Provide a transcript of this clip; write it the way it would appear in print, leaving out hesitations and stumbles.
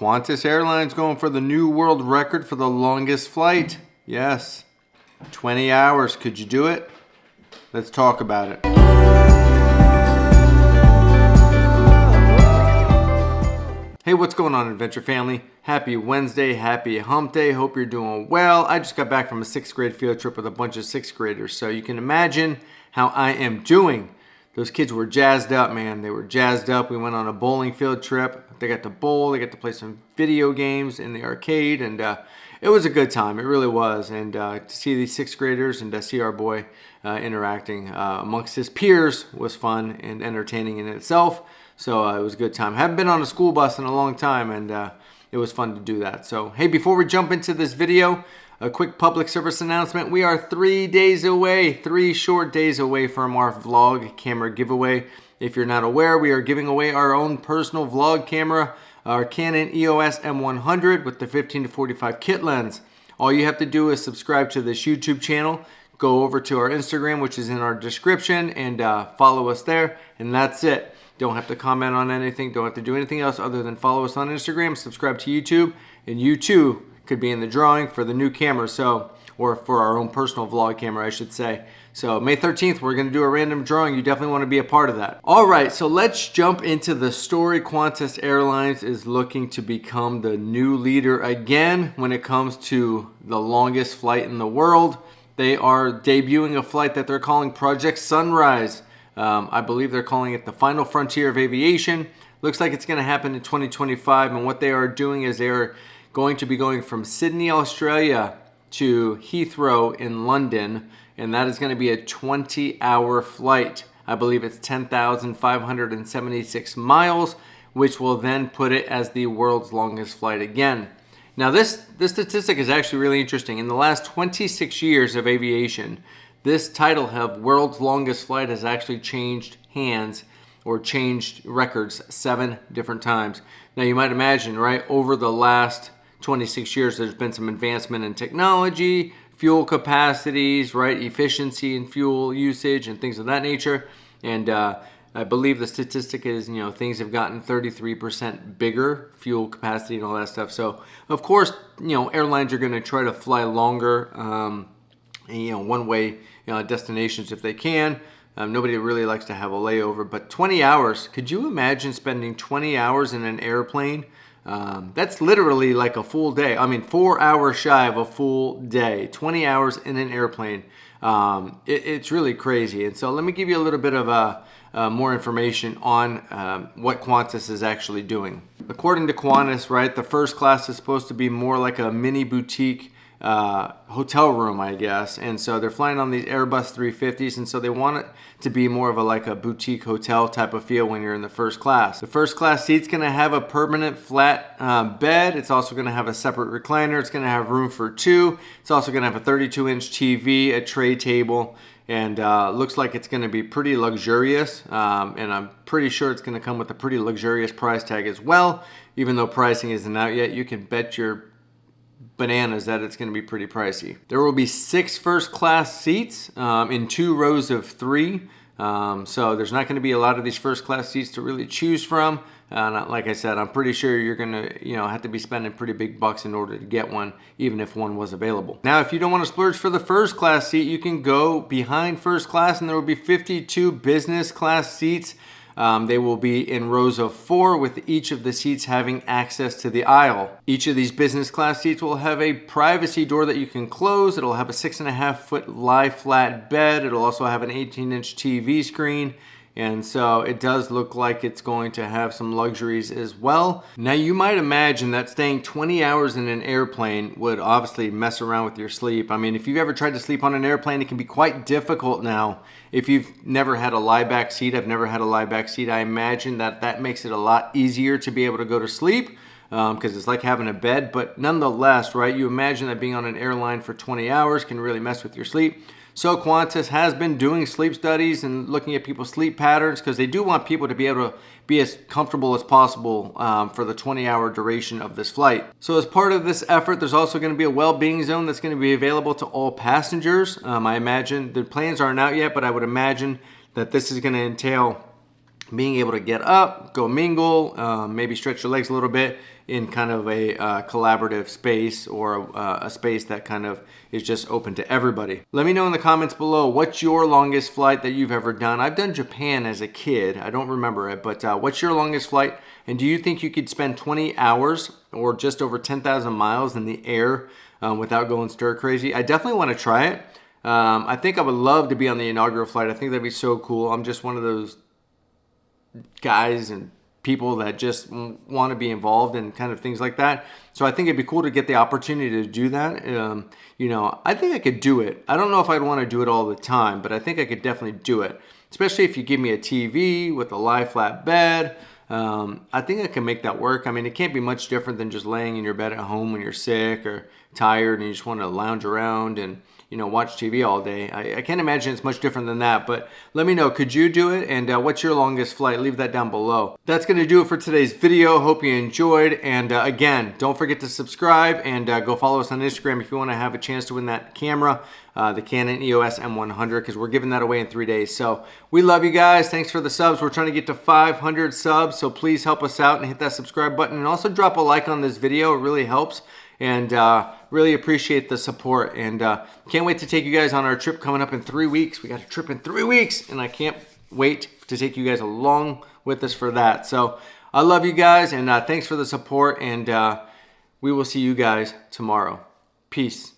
Quantas Airlines going for the new world record for the longest flight. Yes, 20 hours. Could you do it? Let's talk about it. Hey, what's going on, Adventure family? Happy Wednesday, happy hump day. Hope you're doing well. I just got back from a 6th grade field trip with a bunch of 6th graders, so you can imagine how I am doing. Those kids were jazzed up, man. They were jazzed up. We went on a bowling field trip. They got to bowl. They got to play some video games in the arcade, and it was a good time. It really was. And to see these 6th graders and to see our boy interacting amongst his peers was fun and entertaining in itself. So it was a good time. Haven't been on a school bus in a long time, and it was fun to do that. So, hey, before we jump into this video, a quick public service announcement. We are 3 days away, 3 short days away from our vlog camera giveaway. If you're not aware, we are giving away our own personal vlog camera, our Canon EOS M100 with the 15 to 45 kit lens. All you have to do is subscribe to this YouTube channel, go over to our Instagram, which is in our description, and follow us there, and that's it. Don't have to comment on anything, don't have to do anything else other than follow us on Instagram, subscribe to YouTube, and you too could be in the drawing for the new camera, or for our own personal vlog camera, I should say. So May 13th, we're going to do a random drawing. You definitely want to be a part of that. All right, so let's jump into the story. Qantas Airlines is looking to become the new leader again when it comes to the longest flight in the world. They are debuting a flight that they're calling Project Sunrise. I believe they're calling it the final frontier of aviation. Looks like it's going to happen in 2025, and what they are doing is they are going to be going from Sydney, Australia to Heathrow in London, and that is going to be a 20-hour flight. I believe it's 10,576 miles, which will then put it as the world's longest flight again. Now, this statistic is actually really interesting. In the last 26 years of aviation, this title of world's longest flight has actually changed hands or changed records 7 different times. Now, you might imagine, right, over the last 26 years, there's been some advancement in technology, fuel capacities, right, efficiency in fuel usage and things of that nature. And I believe the statistic is, things have gotten 33% bigger, fuel capacity and all that stuff. So, of course, airlines are going to try to fly longer, one-way destinations if they can. Nobody really likes to have a layover, but 20 hours, could you imagine spending 20 hours in an airplane? That's literally like a full day. 4 hours shy of a full day, 20 hours in an airplane. It's really crazy. And so let me give you a little bit of more information on what Qantas is actually doing. According to Qantas, right, the first class is supposed to be more like a mini boutique hotel room, I guess. And so they're flying on these Airbus 350s, and so they want it to be more of a boutique hotel type of feel when you're in the first class. The first class seat's going to have a permanent flat bed. It's also going to have a separate recliner. It's going to have room for 2. It's also going to have a 32-inch TV, a tray table, and looks like it's going to be pretty luxurious. And I'm pretty sure it's going to come with a pretty luxurious price tag as well. Even though pricing isn't out yet, you can bet your bananas that it's going to be pretty pricey. There will be 6 first class seats in 2 rows of 3. So there's not going to be a lot of these first class seats to really choose from. Like I said, I'm pretty sure you're going to have to be spending pretty big bucks in order to get one, even if one was available. Now, if you don't want to splurge for the first class seat, you can go behind first class, and there will be 52 business class seats. They will be in rows of 4, with each of the seats having access to the aisle. Each of these business class seats will have a privacy door that you can close. It'll have a 6.5-foot lie flat bed. It'll also have an 18-inch TV screen. And so it does look like it's going to have some luxuries as well. Now, you might imagine that staying 20 hours in an airplane would obviously mess around with your sleep. If you've ever tried to sleep on an airplane, it can be quite difficult now. If you've never had a lie back seat, I've never had a lie back seat, I imagine that makes it a lot easier to be able to go to sleep because it's like having a bed. But nonetheless, right, you imagine that being on an airline for 20 hours can really mess with your sleep. So Qantas has been doing sleep studies and looking at people's sleep patterns because they do want people to be able to be as comfortable as possible for the 20-hour duration of this flight. So as part of this effort, there's also going to be a well-being zone that's going to be available to all passengers. I imagine the plans aren't out yet, but I would imagine that this is going to entail being able to get up, go mingle, maybe stretch your legs a little bit in kind of a collaborative space, or a space that kind of is just open to everybody. Let me know in the comments below, what's your longest flight that you've ever done? I've done Japan as a kid. I don't remember it, but what's your longest flight? And do you think you could spend 20 hours or just over 10,000 miles in the air without going stir crazy? I definitely want to try it. I think I would love to be on the inaugural flight. I think that'd be so cool. I'm just one of those guys and people that just want to be involved in kind of things like that. So I think it'd be cool to get the opportunity to do that. You know, I think I could do it. I don't know if I'd want to do it all the time, but I think I could definitely do it. Especially if you give me a TV with a lie flat bed. I think I can make that work. I mean, it can't be much different than just laying in your bed at home when you're sick or tired and you just want to lounge around and, you know, watch TV all day. I can't imagine it's much different than that, but let me know, could you do it? And what's your longest flight? Leave that down below. That's going to do it for today's video. Hope you enjoyed. And again, don't forget to subscribe and go follow us on Instagram if you want to have a chance to win that camera, the Canon EOS M100, because we're giving that away in 3 days. So we love you guys. Thanks for the subs. We're trying to get to 500 subs, so please help us out and hit that subscribe button. And also drop a like on this video. It really helps. And really appreciate the support. And can't wait to take you guys on our trip coming up in 3 weeks. We got a trip in 3 weeks, and I can't wait to take you guys along with us for that. So I love you guys, and thanks for the support. And we will see you guys tomorrow. Peace.